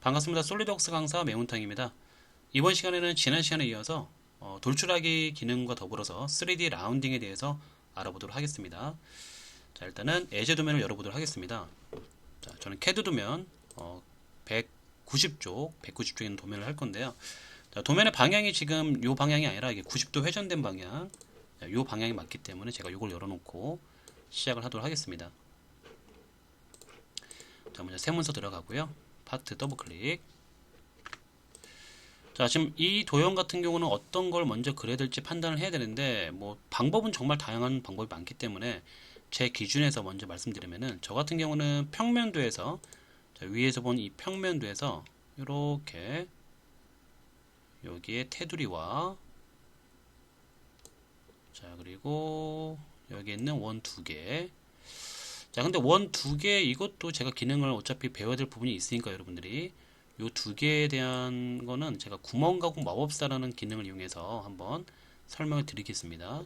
반갑습니다. 솔리드웍스 강사 매운탕입니다. 이번 시간에는 지난 시간에 이어서 돌출하기 기능과 더불어서 3D 라운딩에 대해서 알아보도록 하겠습니다. 자, 일단은 에제 도면을 열어보도록 하겠습니다. 자, 저는 캐드 도면 190쪽 있는 도면을 할 건데요. 자, 도면의 방향이 지금 이 방향이 아니라 이게 90도 회전된 방향, 이 방향이 맞기 때문에 제가 이걸 열어놓고 시작을 하도록 하겠습니다. 자, 먼저 세문서 들어가고요. 파트 더블 클릭. 자, 지금 이 도형 같은 경우는 어떤 걸 먼저 그려야 될지 판단을 해야 되는데, 뭐 방법은 정말 다양한 방법이 많기 때문에 제 기준에서 먼저 말씀드리면은, 저 같은 경우는 평면도에서, 자, 위에서 본 이 평면도에서 이렇게 여기에 테두리와, 자, 그리고 여기 있는 원 두 개. 자, 근데 원 두 개, 이것도 제가 기능을 어차피 배워야 될 부분이 있으니까 여러분들이 요 두 개에 대한 거는 제가 구멍가공 마법사라는 기능을 이용해서 한번 설명을 드리겠습니다.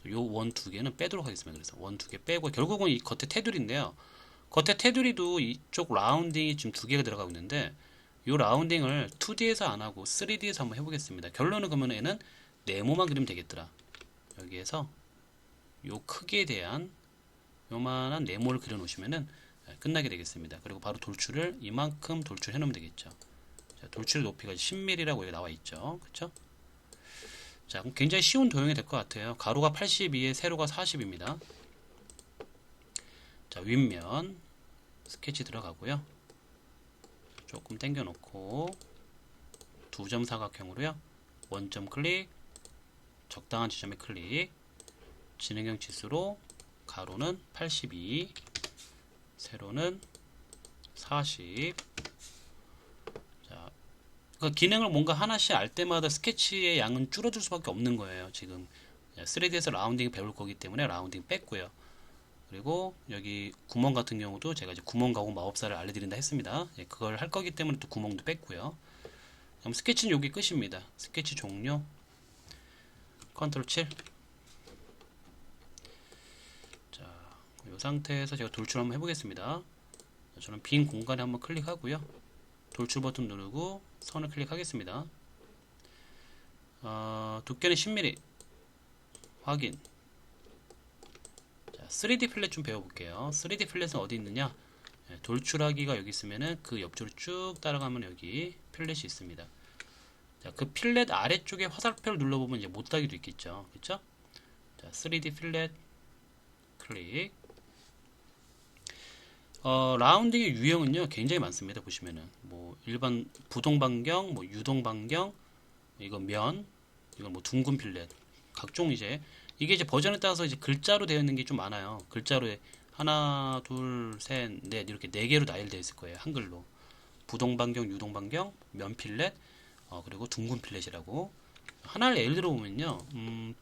요 원 두 개는 빼도록 하겠습니다. 그래서 원 두 개 빼고, 결국은 이 겉에 테두리인데요. 겉에 테두리도 이쪽 라운딩이 지금 두 개가 들어가고 있는데, 요 라운딩을 2D에서 안 하고 3D에서 한번 해보겠습니다. 결론은 그러면 얘는 네모만 그리면 되겠더라. 여기에서 요 크기에 대한 요만한 네모를 그려 놓으시면은 끝나게 되겠습니다. 그리고 바로 돌출을 이만큼 돌출해 놓으면 되겠죠. 자, 돌출 높이가 10mm라고 여기 나와 있죠. 그쵸? 자, 그럼 굉장히 쉬운 도형이 될 것 같아요. 가로가 82에 세로가 40입니다. 자, 윗면 스케치 들어가고요. 조금 당겨 놓고 두 점 사각형으로요. 원점 클릭, 적당한 지점에 클릭, 진행형 치수로 가로는 82, 세로는 40. 자, 그 기능을 뭔가 하나씩 알 때마다 스케치의 양은 줄어들 수밖에 없는 거예요. 지금 3D에서 라운딩 배울 거기 때문에 라운딩 뺐고요. 그리고 여기 구멍 같은 경우도 제가 이제 구멍 가공 마법사를 알려드린다 했습니다. 그걸 할 거기 때문에 또 구멍도 뺐고요. 그럼 스케치는 여기 끝입니다. 스케치 종료. 컨트롤 7. 이 상태에서 제가 돌출 한번 해보겠습니다. 저는 빈 공간에 한번 클릭하고요. 돌출 버튼 누르고 선을 클릭하겠습니다. 두께는 10mm 확인. 자, 3D 필렛 좀 배워볼게요. 3D 필렛은 어디 있느냐? 돌출하기가 여기 있으면은 그 옆쪽으로 쭉 따라가면 여기 필렛이 있습니다. 자, 그 필렛 아래쪽에 화살표를 눌러보면 이제 못따기도 있겠죠. 그쵸? 자, 3D 필렛 클릭. 라운딩의 유형은요 굉장히 많습니다. 보시면은 뭐 일반 부동 반경, 뭐 유동 반경, 이건 면, 이건 뭐 둥근 필렛, 각종 이제 이게 이제 버전에 따라서 이제 글자로 되어 있는 게 좀 많아요. 글자로 하나, 둘, 셋, 넷 이렇게 네 개로 나열되어 있을 거예요. 한글로 부동 반경, 유동 반경, 면 필렛, 그리고 둥근 필렛이라고 하나를 예를 들어 보면요,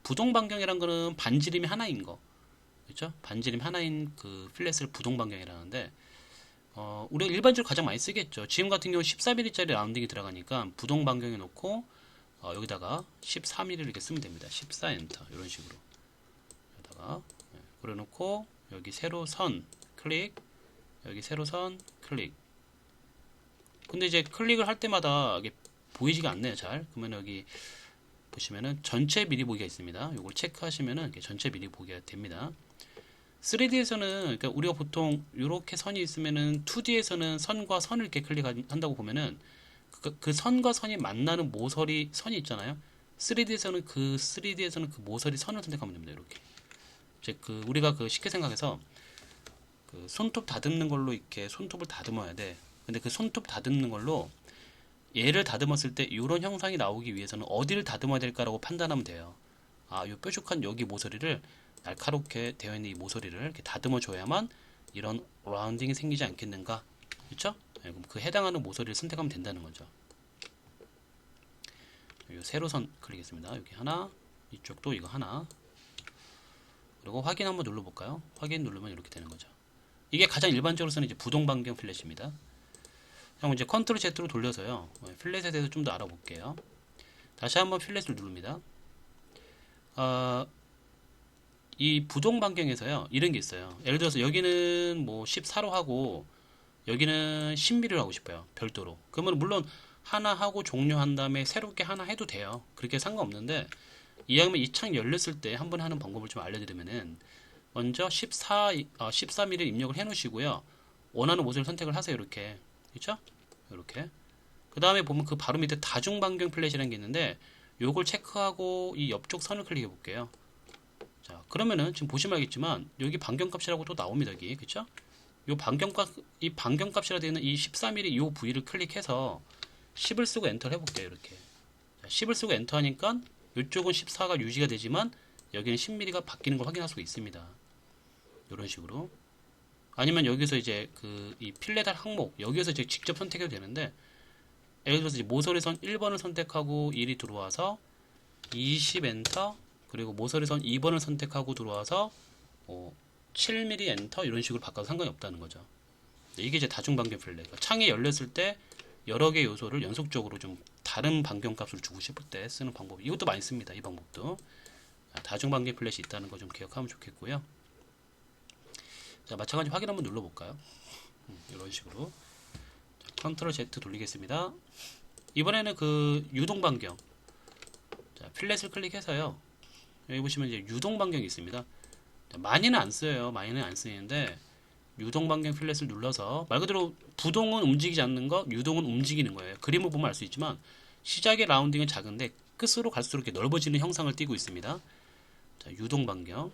부동 반경이란 거는 반지름이 하나인 거. 그렇죠? 반지름 하나인 그 필렛을 부동 반경이라는데, 우리가 일반적으로 가장 많이 쓰겠죠. 지금 같은 경우 14mm짜리 라운딩이 들어가니까 부동 반경에 놓고 여기다가 14mm 이렇게 쓰면 됩니다. 14 엔터 이런 식으로 여기다가 그려놓고 여기 세로 선 클릭, 여기 세로 선 클릭. 근데 이제 클릭을 할 때마다 이게 보이지가 않네요. 잘. 그러면 여기 보시면은 전체 미리 보기가 있습니다. 이걸 체크하시면은 이렇게 전체 미리 보기가 됩니다. 3D에서는 그러니까 우리가 보통 이렇게 선이 있으면은 2D에서는 선과 선을 이렇게 클릭한다고 보면은 그 선과 선이 만나는 모서리 선이 있잖아요. 3D에서는 그 모서리 선을 선택하면 됩니다. 이렇게. 이제 그 우리가 그 쉽게 생각해서 그 손톱 다듬는 걸로 이렇게 손톱을 다듬어야 돼. 근데 그 손톱 다듬는 걸로 얘를 다듬었을 때 이런 형상이 나오기 위해서는 어디를 다듬어야 될까라고 판단하면 돼요. 요 뾰족한 여기 모서리를, 날카롭게 되어 있는 이 모서리를 이렇게 다듬어 줘야만 이런 라운딩이 생기지 않겠는가. 그렇죠? 그럼 그 해당하는 모서리를 선택하면 된다는 거죠. 이 세로선 클릭했습니다. 여기 하나, 이쪽도 이거 하나. 그리고 확인 한번 눌러볼까요? 확인 누르면 이렇게 되는 거죠. 이게 가장 일반적으로 쓰는 이제 부동 반경 필렛입니다. 그럼 이제 컨트롤 Z로 돌려서요, 필렛에 대해서 좀 더 알아볼게요. 다시 한번 필렛을 누릅니다. 이 부동 반경에서요 이런 게 있어요. 예를 들어서 여기는 뭐 14로 하고 여기는 10mm를 하고 싶어요. 별도로. 그러면 물론 하나 하고 종료한 다음에 새롭게 하나 해도 돼요. 그렇게 상관없는데, 이왕이면 이 창 열렸을 때 한 번 하는 방법을 좀 알려드리면은, 먼저 14mm 입력을 해 놓으시고요. 원하는 모듈 선택을 하세요. 이렇게. 그렇죠? 이렇게. 그 다음에 보면 그 바로 밑에 다중 반경 플랫이라는 게 있는데, 요걸 체크하고 이 옆쪽 선을 클릭해 볼게요. 자, 그러면은 지금 보시면 알겠지만 여기 반경값이라고 또 나옵니다. 여기. 그쵸? 요 반경값, 이 반경값이라 되어 있는 이 14mm 요 부위를 클릭해서 10을 쓰고 엔터를 해볼게요. 이렇게. 자, 10을 쓰고 엔터 하니까 이쪽은 14가 유지가 되지만 여기는 10mm가 바뀌는 걸 확인할 수가 있습니다. 이런 식으로. 아니면 여기서 이제 이 필렛할 항목, 여기서 이제 직접 선택해도 되는데, 예를 들어서 이제 모서리선 1번을 선택하고 1이 들어와서 20 엔터, 그리고 모서리선 2번을 선택하고 들어와서 7mm 엔터, 이런 식으로 바꿔도 상관이 없다는 거죠. 이게 이제 다중 반경 필렛. 창이 열렸을 때 여러 개 요소를 연속적으로 좀 다른 반경값을 주고 싶을 때 쓰는 방법. 이것도 많이 씁니다. 이 방법도. 다중 반경 필렛이 있다는 거 좀 기억하면 좋겠고요. 자, 마찬가지 확인 한번 눌러볼까요? 이런 식으로. 컨트롤 Z 돌리겠습니다. 이번에는 그 유동 반경. 자, 필렛을 클릭해서요. 여기 보시면 이제 유동 반경이 있습니다. 자, 많이는 안 쓰여요. 많이는 안 쓰이는데, 유동 반경 필렛을 눌러서 말 그대로 부동은 움직이지 않는 거, 유동은 움직이는 거예요. 그림을 보면 알 수 있지만 시작의 라운딩은 작은데 끝으로 갈수록 이렇게 넓어지는 형상을 띠고 있습니다. 자, 유동 반경.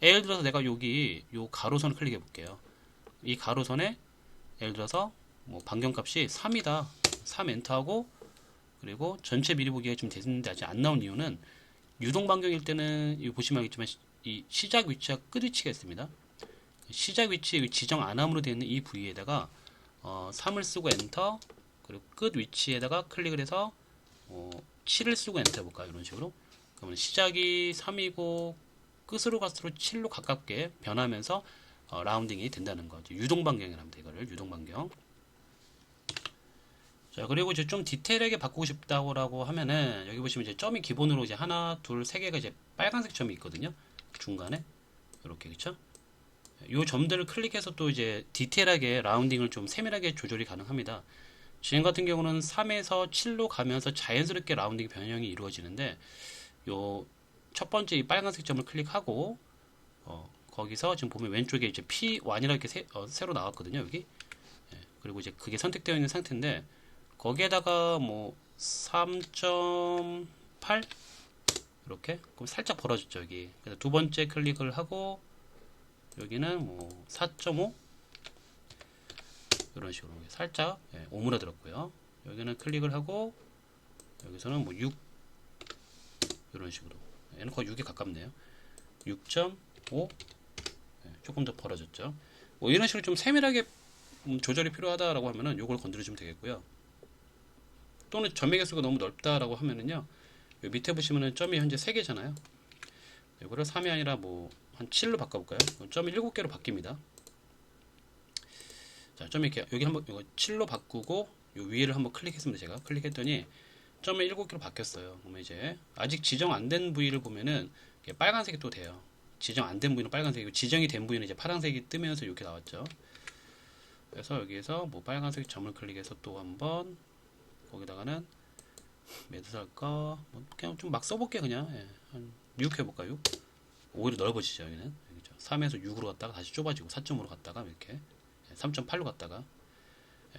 예를 들어서 내가 여기 요 가로선을 클릭해 볼게요. 이 가로선에 예를 들어서 뭐 반경값이 3이다. 3 엔터하고, 그리고 전체 미리 보기가 좀 됐는데 아직 안 나온 이유는, 유동 반경일 때는 여기 보시면 알겠지만 이 시작 위치와 끝 위치가 있습니다. 시작 위치 지정 안함으로 되어 있는 이 부위에다가 3을 쓰고 엔터, 그리고 끝 위치에다가 클릭을 해서 7을 쓰고 엔터 해볼까요? 이런 식으로. 그러면 시작이 3이고 끝으로 갈수록 7로 가깝게 변하면서 라운딩이 된다는 거죠. 유동 반경이라고 합니다. 이거를 유동 반경. 자, 그리고 이제 좀 디테일하게 바꾸고 싶다고 하면은, 여기 보시면 이제 점이 기본으로 이제 하나, 둘, 세 개가 이제 빨간색 점이 있거든요. 중간에. 이렇게, 그쵸? 요 점들을 클릭해서 또 이제 디테일하게 라운딩을 좀 세밀하게 조절이 가능합니다. 지금 같은 경우는 3에서 7로 가면서 자연스럽게 라운딩 변형이 이루어지는데, 요 첫 번째 이 빨간색 점을 클릭하고, 거기서 지금 보면 왼쪽에 이제 P1이라고 이렇게 새로 나왔거든요. 여기. 예, 그리고 이제 그게 선택되어 있는 상태인데, 거기에다가 뭐 3.8 이렇게, 그럼 살짝 벌어졌죠. 여기. 그래서 두 번째 클릭을 하고, 여기는 뭐 4.5 이런 식으로 살짝 오므라들었고요. 여기는 클릭을 하고, 여기서는 뭐 6 이런 식으로. 얘는 거의 6에 가깝네요. 6.5 조금 더 벌어졌죠. 뭐 이런 식으로 좀 세밀하게 조절이 필요하다라고 하면은 요걸 건드려주면 되겠고요. 또는 점의 개수가 너무 넓다라고 하면은요, 여기 밑에 보시면은 점이 현재 3개잖아요. 이거를 3이 아니라 뭐 한 7로 바꿔볼까요? 점이 7개로 바뀝니다. 자, 점이 이렇게 여기 한번 이거 7로 바꾸고 요 위에를 한번 클릭했습니다. 제가 클릭했더니 점이 7개로 바뀌었어요. 그러면 이제 아직 지정 안 된 부위를 보면은 빨간색이 또 돼요. 지정 안 된 부위는 빨간색이고, 지정이 된 부위는 이제 파란색이 뜨면서 이렇게 나왔죠. 그래서 여기에서 뭐 빨간색 점을 클릭해서 또 한번, 거기다가는 매드 살까? 뭐 그냥 좀 막 써볼게. 그냥 한 6 해볼까? 6? 오히려 넓어지죠. 여기는 3에서 6으로 갔다가 다시 좁아지고 4.5로 갔다가 이렇게 3.8로 갔다가,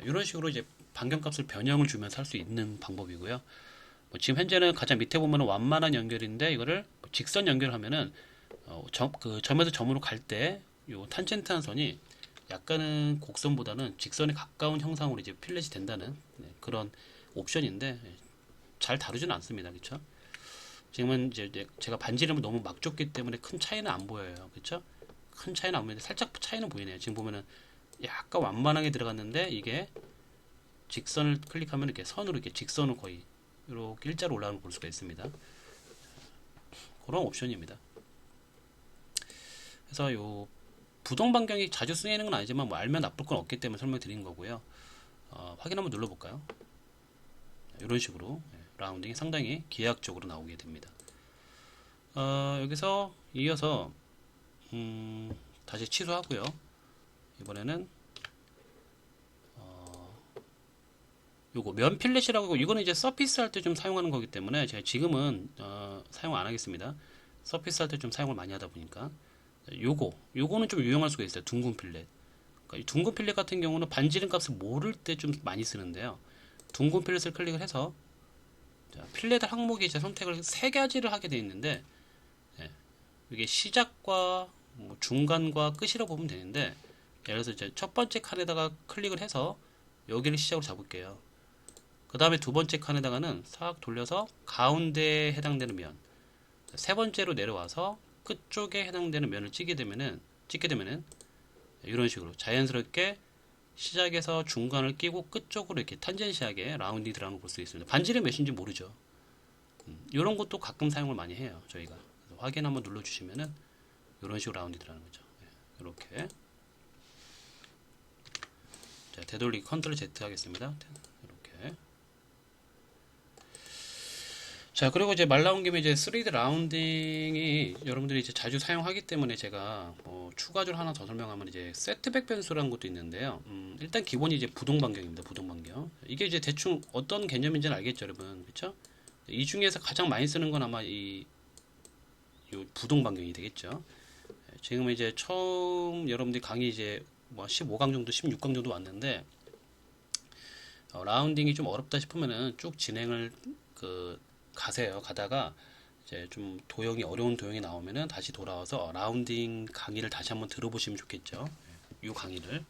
이런 식으로 이제 반경값을 변형을 주면서 할 수 있는 방법이고요. 뭐 지금 현재는 가장 밑에 보면 완만한 연결인데, 이거를 직선 연결하면은 그 점에서 점으로 갈 때 요 탄젠트한 선이 약간은 곡선보다는 직선에 가까운 형상으로 이제 필렛이 된다는 그런 옵션인데, 잘 다루지는 않습니다. 그렇죠? 지금은 이제 제가 반지름을 너무 막 줬기 때문에 큰 차이는 안 보여요. 그렇죠? 큰 차이는 안 보이는데 살짝 차이는 보이네요. 지금 보면은 약간 완만하게 들어갔는데, 이게 직선을 클릭하면 이렇게 선으로 이렇게 직선으로 거의 이렇게 일자로 올라가는 걸 볼 수가 있습니다. 그런 옵션입니다. 그래서 요 부동 반경이 자주 쓰이는 건 아니지만 뭐 알면 나쁠 건 없기 때문에 설명드리는 거고요. 확인 한번 눌러볼까요? 이런 식으로 라운딩이 상당히 기하학적으로 나오게 됩니다. 여기서 이어서 다시 취소하고요. 이번에는 요거 면 필렛이라고 이거는 이제 서피스 할 때 좀 사용하는 거기 때문에 제가 지금은 사용 안 하겠습니다. 서피스 할 때 좀 사용을 많이 하다 보니까 요거는 좀 유용할 수가 있어요. 둥근 필렛. 그러니까 이 둥근 필렛 같은 경우는 반지름 값을 모를 때 좀 많이 쓰는데요. 둥근 필렛을 클릭을 해서 자, 필렛 항목에 이제 선택을 세 가지를 하게 되어 있는데 예, 이게 시작과 뭐 중간과 끝이라고 보면 되는데 예를 들어서 이제 첫 번째 칸에다가 클릭을 해서 여기를 시작으로 잡을게요. 그 다음에 두 번째 칸에다가는 싹 돌려서 가운데에 해당되는 면, 세 번째로 내려와서 끝쪽에 해당되는 면을 찍게 되면은 이런 식으로 자연스럽게 시작에서 중간을 끼고 끝쪽으로 이렇게 탄젠시하게 라운딩 들어가는 걸 볼 수 있습니다. 반지름 몇인지 모르죠. 이런 것도 가끔 사용을 많이 해요. 저희가 그래서 확인 한번 눌러주시면은 이런 식으로 라운딩 들어가는 거죠. 이렇게 자, 되돌리기 컨트롤 Z 하겠습니다. 이렇게 자, 그리고 이제 말 나온 김에 이제 3D 라운딩이 여러분들이 이제 자주 사용하기 때문에 제가 뭐 추가적으로 하나 더 설명하면 이제 세트백 변수라는 것도 있는데요. 일단 기본이 이제 부동 반경입니다. 부동 반경. 이게 이제 대충 어떤 개념인지는 알겠죠, 여러분. 그렇죠? 이 중에서 가장 많이 쓰는 건 아마 요 부동 반경이 되겠죠. 지금 이제 처음 여러분들이 강의 이제 뭐 15강 정도, 16강 정도 왔는데 라운딩이 좀 어렵다 싶으면은 쭉 진행을 가세요. 가다가 이제 좀 어려운 도형이 나오면은 다시 돌아와서 라운딩 강의를 다시 한번 들어보시면 좋겠죠. 이 강의를.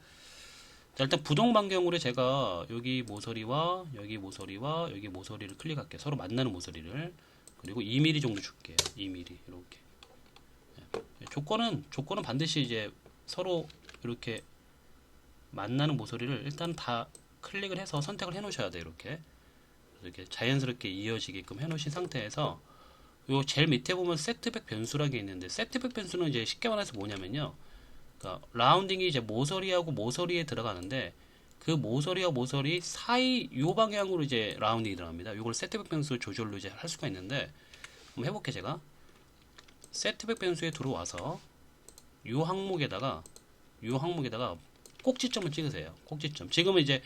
자, 일단 부동 반경으로 제가 여기 모서리와 여기 모서리와 여기 모서리를 클릭할게요. 서로 만나는 모서리를. 그리고 2mm 정도 줄게요. 2mm 이렇게. 조건은 반드시 이제 서로 이렇게 만나는 모서리를 일단 다 클릭을 해서 선택을 해 놓으셔야 돼요. 이렇게 자연스럽게 이어지게끔 해 놓으신 상태에서 요 제일 밑에 보면 세트백 변수라는 게 있는데 세트백 변수는 이제 쉽게 말해서 뭐냐면요. 그러니까 라운딩이 이제 모서리하고 모서리에 들어가는데 그 모서리와 모서리 사이 요 방향으로 이제 라운딩이 들어갑니다. 요걸 세트백 변수 조절로 이제 할 수가 있는데 한번 해볼게 제가. 세트백 변수에 들어와서 요 항목에다가 꼭지점을 찍으세요. 꼭지점. 지금은 이제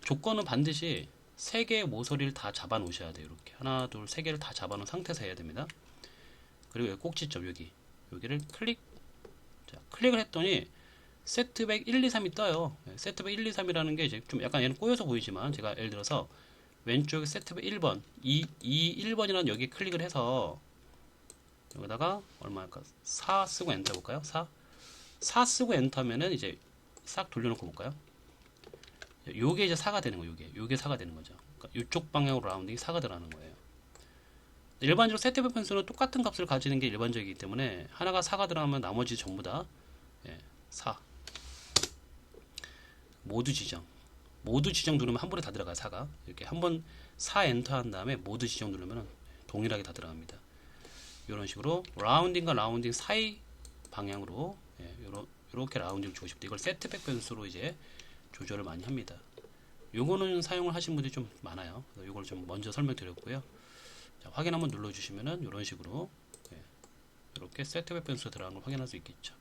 조건은 반드시 세 개의 모서리를 다 잡아 놓으셔야 돼요. 이렇게 하나, 둘, 세 개를 다 잡아 놓은 상태에서 해야 됩니다. 그리고 여기 꼭지점 여기를 클릭을 했더니 세트백 1, 2, 3이 떠요. 세트백 1, 2, 3이라는 게 이제 좀 약간 얘는 꼬여서 보이지만 제가 예를 들어서 왼쪽에 세트백 1번, 1번이라는 여기 클릭을 해서 여기다가 얼마일까? 4 쓰고 엔터 해볼까요? 4 쓰고 엔터 하면은 이제 싹 돌려놓고 볼까요? 요게 이제 4가 되는 거예요. 요게 4가 되는 거죠. 그러니까 이쪽 방향으로 라운딩이 4가 들어가는 거예요. 일반적으로 세트백 변수는 똑같은 값을 가지는 게 일반적이기 때문에 하나가 4가 들어가면 나머지 전부 다 4. 모두 지정 누르면 한 번에 다 들어가요. 4가 이렇게 한번 4 엔터 한 다음에 모두 지정 누르면 동일하게 다 들어갑니다. 이런 식으로 라운딩과 라운딩 사이 방향으로 이렇게 라운딩을 주고 싶다. 이걸 세트백 변수로 이제 조절을 많이 합니다. 요거는 사용을 하신 분들이 좀 많아요. 요걸 좀 먼저 설명드렸고요. 자, 확인 한번 눌러주시면은 이런 식으로 이렇게 세트백 변수가 들어가는 걸 확인할 수 있겠죠.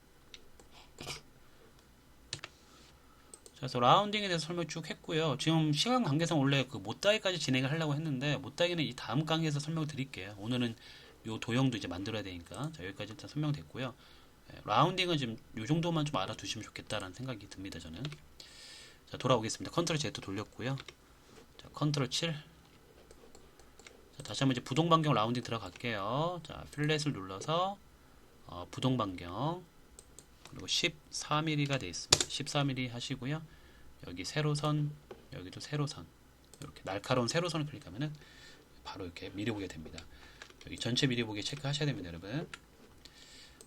자, 그래서 라운딩에 대해서 설명 쭉 했고요. 지금 시간 관계상 원래 그 못다이까지 진행을 하려고 했는데 못다이는 이 다음 강의에서 설명을 드릴게요. 오늘은 요 도형도 이제 만들어야 되니까 자, 여기까지 일단 설명됐고요. 라운딩은 지금 요 정도만 좀 알아두시면 좋겠다라는 생각이 듭니다. 저는. 자, 돌아오겠습니다. 컨트롤 Z 돌렸고요. 자, 컨트롤 7. 자, 다시 한번 이제 부동 반경 라운딩 들어갈게요. 자, 필렛을 눌러서 부동 반경 그리고 14mm가 되어 있습니다. 14mm 하시고요. 여기 세로선, 여기도 세로선. 이렇게 날카로운 세로선을 클릭하면은 바로 이렇게 미리 보게 됩니다. 여기 전체 미리 보기 체크하셔야 됩니다, 여러분.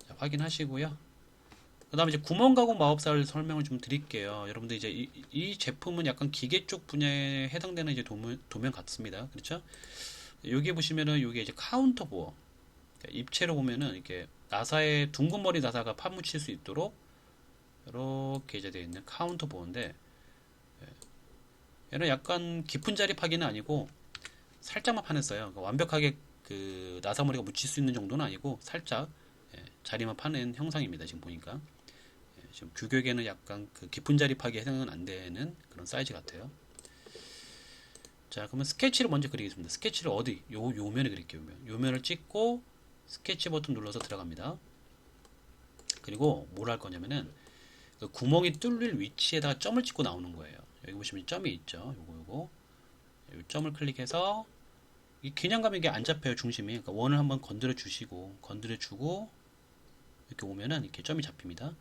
자, 확인하시고요. 그 다음에 이제 구멍 가공 마법사를 설명을 좀 드릴게요. 여러분들 이제 이 제품은 약간 기계 쪽 분야에 해당되는 이제 도면 같습니다. 그렇죠? 여기 보시면은 여기 이제 카운터 보어. 입체로 보면은 이렇게 나사의 둥근 머리 나사가 파묻힐 수 있도록 이렇게 이제 되어 있는 카운터 보어인데 얘는 약간 깊은 자리 파기는 아니고 살짝만 파냈어요. 그러니까 완벽하게 그 나사 머리가 묻힐 수 있는 정도는 아니고 살짝 자리만 파낸 형상입니다. 지금 보니까 지금 규격에는 약간 그 깊은 자리 파기 해당은 안 되는 그런 사이즈 같아요. 자, 그러면 스케치를 먼저 그리겠습니다. 스케치를 어디? 요 면에 그릴게요. 요 면을 찍고 스케치 버튼 눌러서 들어갑니다. 그리고 뭘 할 거냐면은 그 구멍이 뚫릴 위치에다가 점을 찍고 나오는 거예요. 여기 보시면 점이 있죠. 요거 요 점을 클릭해서 이 그냥 가면 이게 안 잡혀요. 중심이. 그러니까 원을 한번 건드려 주시고 건드려 주고 이렇게 오면은 이렇게 점이 잡힙니다.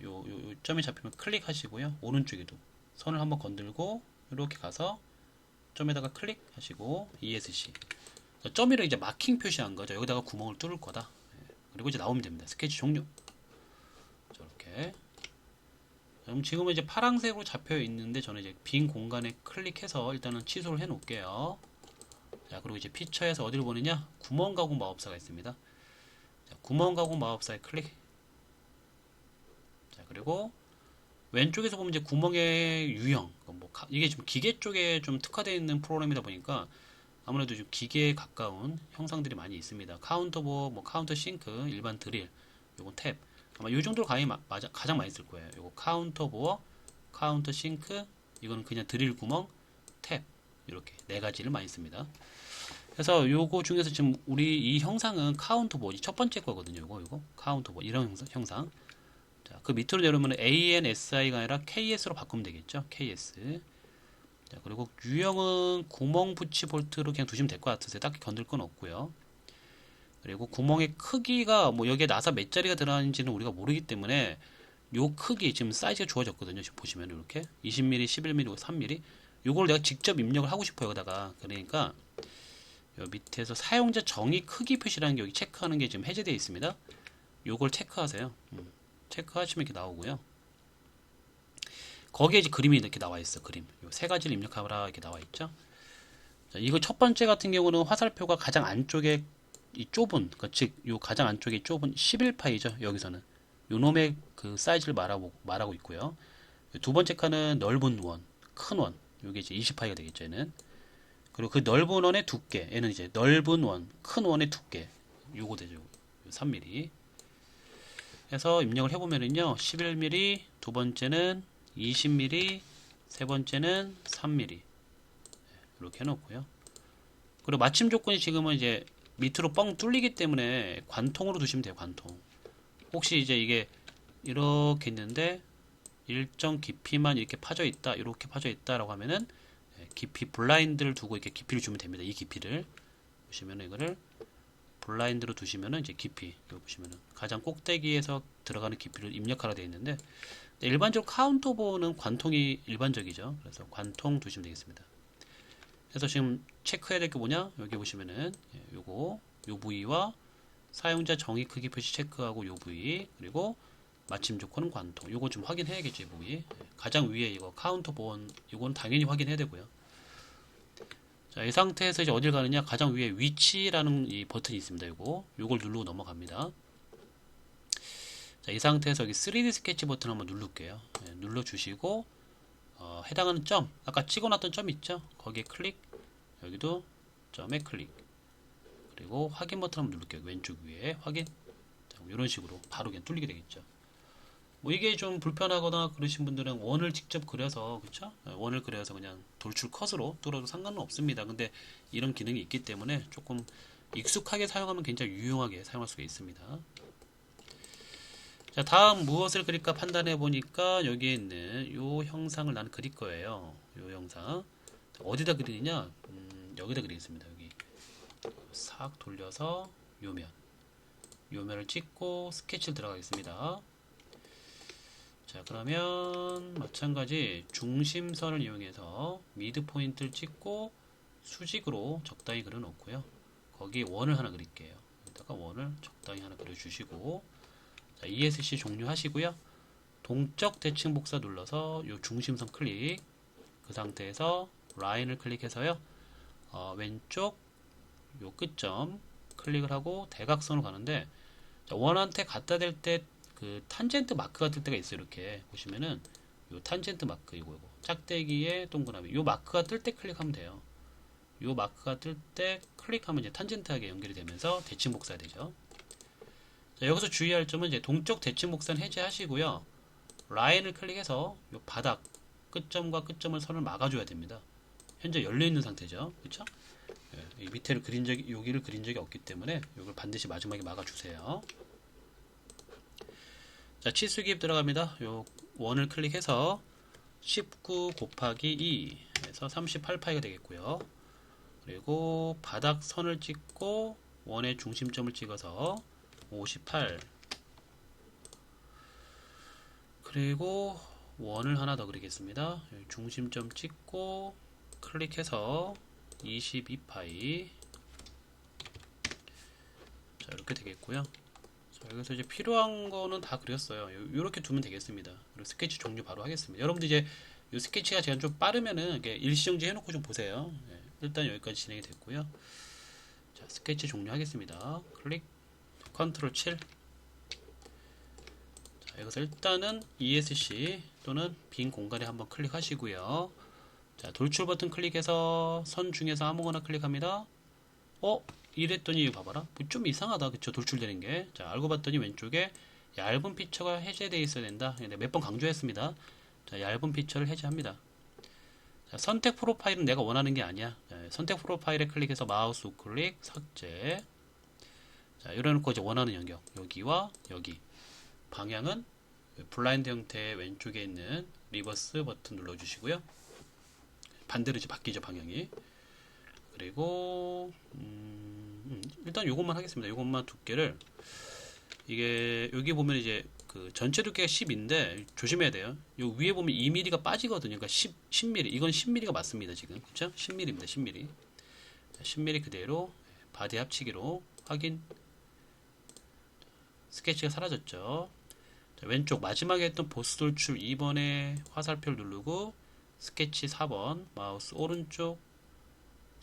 요 점이 잡히면 클릭하시고요. 오른쪽에도 선을 한번 건들고 이렇게 가서 점에다가 클릭하시고 ESC. 점이를 이제 마킹 표시한 거죠. 여기다가 구멍을 뚫을 거다. 그리고 이제 나오면 됩니다. 스케치 종료. 저렇게. 그럼 지금은 이제 파란색으로 잡혀 있는데 저는 이제 빈 공간에 클릭해서 일단은 취소를 해 놓을게요. 자, 그리고 이제 피처에서 어디를 보느냐? 구멍 가공 마법사가 있습니다. 자, 구멍 가공 마법사에 클릭. 자, 그리고 왼쪽에서 보면 이제 구멍의 유형. 이게 좀 기계 쪽에 좀 특화되어 있는 프로그램이다 보니까 아무래도 좀 기계에 가까운 형상들이 많이 있습니다. 카운터보, 카운터 싱크, 일반 드릴, 요건 탭. 아마 요 정도로 가장 많이 쓸 거예요. 요거 카운터 보어, 카운터 싱크, 이거는 그냥 드릴 구멍, 탭. 이렇게 네 가지를 많이 씁니다. 그래서 요거 중에서 지금 우리 이 형상은 카운터 보어, 첫 번째 거거든요. 요거 카운터 보어, 이런 형상. 자, 그 밑으로 내려오면 ANSI가 아니라 KS로 바꾸면 되겠죠. KS. 자, 그리고 유형은 구멍 붙이 볼트로 그냥 두시면 될 것 같으세요. 딱히 건들 건 없고요. 그리고 구멍의 크기가 여기에 나사 몇 자리가 들어가는지는 우리가 모르기 때문에 요 크기 지금 사이즈가 주어졌거든요. 지금 보시면 이렇게 20mm, 11mm, 3mm. 요걸 내가 직접 입력을 하고 싶어요. 여기다가. 그러니까 요 밑에서 사용자 정의 크기 표시라는 게 여기 체크하는 게 지금 해제되어 있습니다. 요걸 체크하세요. 체크하시면 이렇게 나오고요. 거기에 이제 그림이 이렇게 나와 있어. 그림. 요 세 가지를 입력하라 이렇게 나와 있죠. 자, 이거 첫 번째 같은 경우는 화살표가 가장 안쪽에 이 좁은, 즉, 요 가장 안쪽에 좁은 11파이죠. 여기서는. 요 놈의 그 사이즈를 말하고 있고요. 두 번째 칸은 넓은 원, 큰 원. 요게 이제 20파이가 되겠죠, 얘는. 그리고 그 넓은 원의 두께. 얘는 이제 넓은 원, 큰 원의 두께. 요거 되죠. 3mm. 해서 입력을 해보면은요, 11mm, 두 번째는 20mm, 세 번째는 3mm. 이렇게 해놓고요. 그리고 마침 조건이 지금은 이제 밑으로 뻥 뚫리기 때문에 관통으로 두시면 돼요. 관통. 혹시 이제 이게 이렇게 있는데 일정 깊이만 이렇게 파져 있다, 이렇게 파져 있다라고 하면은 깊이 블라인드를 두고 이렇게 깊이를 주면 됩니다. 이 깊이를 보시면은 이거를 블라인드로 두시면은 이제 깊이 여기 보시면은 가장 꼭대기에서 들어가는 깊이를 입력하라 되어 있는데 일반적으로 카운터보는 관통이 일반적이죠. 그래서 관통 두시면 되겠습니다. 그래서 지금 체크해야 될 게 뭐냐? 여기 보시면은 요거 요 부위와 사용자 정의 크기 표시 체크하고 요 부위 그리고 마침 조건은 관통. 요거 좀 확인해야겠죠, 이 부위. 가장 위에 이거 카운터 보온 이건 당연히 확인해야 되고요. 자, 이 상태에서 이제 어딜 가느냐? 가장 위에 위치라는 이 버튼이 있습니다. 요걸 누르고 넘어갑니다. 자, 이 상태에서 여기 3D 스케치 버튼 한번 누를게요. 눌러 주시고 해당하는 점, 아까 찍어놨던 점 있죠? 거기에 클릭, 여기도 점에 클릭, 그리고 확인 버튼 한번 누를게요. 왼쪽 위에 확인. 자, 이런 식으로 바로 그냥 뚫리게 되겠죠. 이게 좀 불편하거나 그러신 분들은 원을 직접 그려서, 그쵸? 원을 그려서 그냥 돌출 컷으로 뚫어도 상관은 없습니다. 근데 이런 기능이 있기 때문에 조금 익숙하게 사용하면 굉장히 유용하게 사용할 수가 있습니다. 자, 다음 무엇을 그릴까 판단해 보니까 여기에 있는 요 형상을 나는 그릴 거예요. 요 형상. 어디다 그리느냐? 여기다 그리겠습니다. 여기. 싹 돌려서 요면. 요면을 찍고 스케치를 들어가겠습니다. 자, 그러면 마찬가지 중심선을 이용해서 미드 포인트를 찍고 수직으로 적당히 그려 놓고요. 거기에 원을 하나 그릴게요. 여기다가 원을 적당히 하나 그려 주시고 자, ESC 종료하시고요. 동적 대칭 복사 눌러서 요 중심선 클릭. 그 상태에서 라인을 클릭해서요. 왼쪽 요 끝점 클릭을 하고 대각선으로 가는데 자, 원한테 갖다 댈 때 그 탄젠트 마크가 뜰 때가 있어요. 이렇게 보시면은 요 탄젠트 마크 이거 짝대기에 동그라미 요 마크가 뜰 때 클릭하면 돼요. 요 마크가 뜰 때 클릭하면 이제 탄젠트하게 연결이 되면서 대칭 복사가 되죠. 자, 여기서 주의할 점은 이제 동적 대칭 복사는 해제하시고요. 라인을 클릭해서 요 바닥 끝점과 끝점을 선을 막아줘야 됩니다. 현재 열려 있는 상태죠. 그렇죠? 이 밑에를 그린 적이 여기를 그린 적이 없기 때문에 이걸 반드시 마지막에 막아 주세요. 자, 치수 기입 들어갑니다. 요 원을 클릭해서 19 곱하기 2 해서 38파이가 되겠고요. 그리고 바닥 선을 찍고 원의 중심점을 찍어서 58. 그리고 원을 하나 더 그리겠습니다. 중심점 찍고 클릭해서 22파이. 자, 이렇게 되겠고요. 자, 여기서 이제 필요한 거는 다 그렸어요. 이렇게 두면 되겠습니다. 그리고 스케치 종료 바로 하겠습니다. 여러분들 이제 이 스케치가 제가 좀 빠르면은 이게 일시정지 해놓고 좀 보세요. 일단 여기까지 진행이 됐고요. 자, 스케치 종료하겠습니다. 클릭, 컨트롤 7. 자, 여기서 일단은 ESC 또는 빈 공간에 한번 클릭하시고요. 자, 돌출 버튼 클릭해서 선 중에서 아무거나 클릭합니다. 이랬더니 봐봐라. 좀 이상하다. 그쵸? 돌출되는 게. 자, 알고 봤더니 왼쪽에 얇은 피처가 해제되어 있어야 된다. 몇 번 강조했습니다. 자, 얇은 피처를 해제합니다. 자, 선택 프로파일은 내가 원하는 게 아니야. 자, 선택 프로파일에 클릭해서 마우스 우클릭 삭제. 자, 이래놓고 이제 원하는 영역. 여기와 여기. 방향은 블라인드 형태의 왼쪽에 있는 리버스 버튼 눌러주시고요. 반대로 이제 바뀌죠, 방향이. 그리고 일단 요것만 하겠습니다. 요것만 두께를, 이게 여기 보면 이제 그 전체 두께가 10인데 조심해야 돼요. 요 위에 보면 2mm가 빠지거든요. 그러니까 10mm. 이건 10mm가 맞습니다, 지금. 그쵸? 10mm입니다. 10mm. 자, 10mm 그대로 바디 합치기로 확인. 스케치가 사라졌죠. 자, 왼쪽 마지막에 했던 보스 돌출 2번에 화살표를 누르고 스케치 4번 마우스 오른쪽,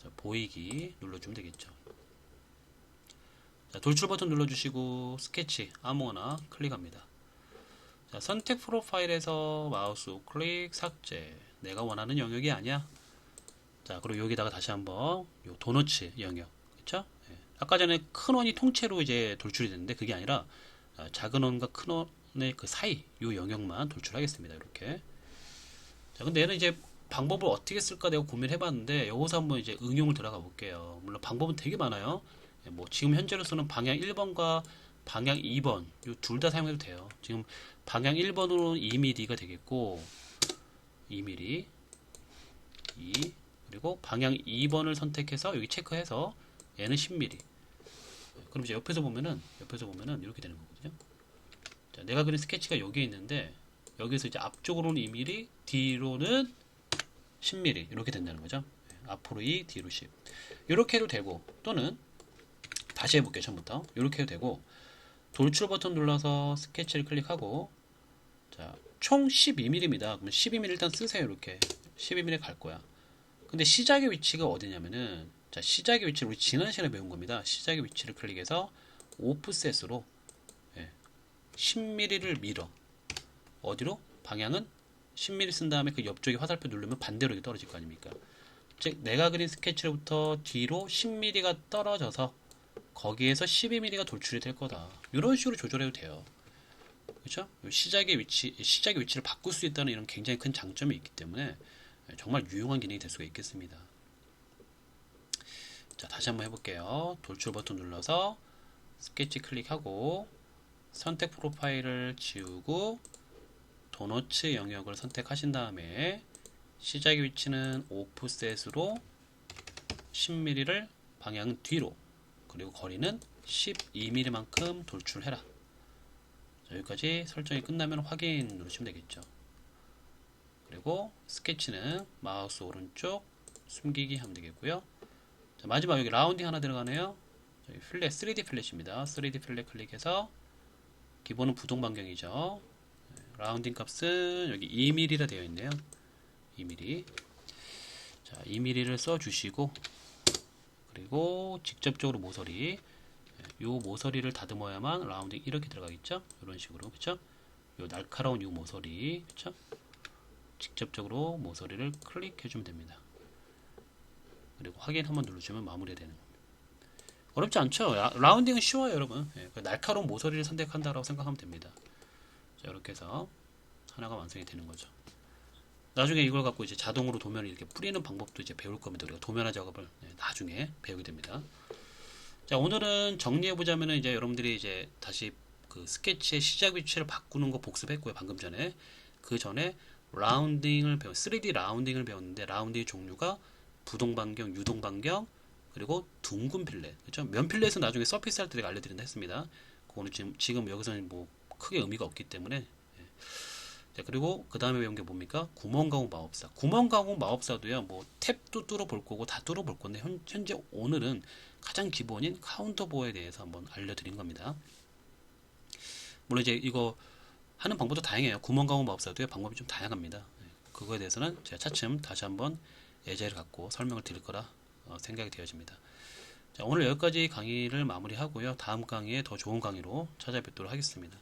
자, 보이기 눌러주면 되겠죠. 자, 돌출 버튼 눌러주시고 스케치 아무거나 클릭합니다. 자, 선택 프로파일에서 마우스 우클릭 삭제. 내가 원하는 영역이 아니야. 자, 그리고 여기다가 다시 한번 요 도너츠 영역, 그쵸? 아까 전에 큰 원이 통째로 이제 돌출이 됐는데 그게 아니라 작은 원과 큰 원의 그 사이 요 영역만 돌출하겠습니다. 이렇게. 자, 근데 얘는 이제 방법을 어떻게 쓸까 내가 고민해 봤는데 여기서 한번 이제 응용을 들어가 볼게요. 물론 방법은 되게 많아요. 뭐 지금 현재로서는 방향 1번과 방향 2번 이 둘 다 사용해도 돼요. 지금 방향 1번으로는 2mm가 되겠고 2mm 2, 그리고 방향 2번을 선택해서 여기 체크해서 얘는 10mm. 그럼 이제 옆에서 보면은 이렇게 되는 거거든요. 자, 내가 그린 스케치가 여기에 있는데 여기서 이제 앞쪽으로는 2mm, 뒤로는 10mm 이렇게 된다는 거죠. 앞으로 2, 뒤로 10. 이렇게 해도 되고, 또는 다시 해볼게요. 처음부터 이렇게 해도 되고, 돌출 버튼 눌러서 스케치를 클릭하고, 자, 총 12mm입니다. 그러면 12mm 일단 쓰세요. 이렇게 12mm 갈 거야. 근데 시작의 위치가 어디냐면은, 자, 시작의 위치를 우리 지난 시간에 배운 겁니다. 시작의 위치를 클릭해서 오프셋으로 10mm를 밀어. 어디로? 방향은 10mm 쓴 다음에 그 옆쪽에 화살표 누르면 반대로 이렇게 떨어질 거 아닙니까? 즉 내가 그린 스케치로부터 뒤로 10mm가 떨어져서 거기에서 12mm가 돌출이 될 거다. 이런 식으로 조절해도 돼요. 그렇죠? 시작의 위치를 바꿀 수 있다는 이런 굉장히 큰 장점이 있기 때문에 정말 유용한 기능이 될 수가 있겠습니다. 자, 다시 한번 해볼게요. 돌출 버튼 눌러서 스케치 클릭하고 선택 프로파일을 지우고 도너츠 영역을 선택하신 다음에 시작의 위치는 오프셋으로 10mm를 방향 뒤로, 그리고 거리는 12mm만큼 돌출해라. 자, 여기까지 설정이 끝나면 확인 누르시면 되겠죠. 그리고 스케치는 마우스 오른쪽 숨기기 하면 되겠고요. 자, 마지막 여기 라운딩 하나 들어가네요. 여기 플랫, 3D 플랫입니다. 3D 플랫 클릭해서 기본은 부동 반경이죠. 라운딩 값은 여기 2mm라 되어 있네요. 2mm. 자, 2mm를 써주시고, 그리고 직접적으로 모서리, 요 모서리를 다듬어야만 라운딩 이렇게 들어가겠죠. 이런 식으로, 그쵸? 요 날카로운 요 모서리, 그쵸? 직접적으로 모서리를 클릭해주면 됩니다. 그리고 확인 한번 누르시면 마무리가 되는 겁니다. 어렵지 않죠? 라운딩은 쉬워요, 여러분. 날카로운 모서리를 선택한다라고 생각하면 됩니다. 자, 이렇게 해서 하나가 완성이 되는 거죠. 나중에 이걸 갖고 이제 자동으로 도면을 이렇게 뿌리는 방법도 이제 배울 겁니다. 우리가 도면화 작업을 나중에 배우게 됩니다. 자, 오늘은 정리해 보자면은 이제 여러분들이 이제 다시 그 스케치의 시작 위치를 바꾸는 거 복습했고요. 방금 전에. 그 전에 라운딩을 3D 라운딩을 배웠는데 라운딩의 종류가 부동 반경, 유동 반경, 그리고 둥근 필렛. 그렇죠? 면 필렛은 나중에 서피스 할 때 내가 알려드린다 했습니다. 그거는 지금 여기서는 뭐 크게 의미가 없기 때문에. 자, 그리고 그 다음에 배운 게 뭡니까? 구멍가공 마법사. 구멍가공 마법사도요, 뭐 탭도 뚫어 볼 거고 다 뚫어 볼 건데 현재 오늘은 가장 기본인 카운터보어에 대해서 한번 알려드린 겁니다. 물론 이제 이거 하는 방법도 다양해요. 구멍가공 마법사도요, 방법이 좀 다양합니다. 그거에 대해서는 제가 차츰 다시 한번 예제를 갖고 설명을 드릴 거라 생각이 되어집니다. 자, 오늘 여기까지 강의를 마무리하고요. 다음 강의에 더 좋은 강의로 찾아뵙도록 하겠습니다.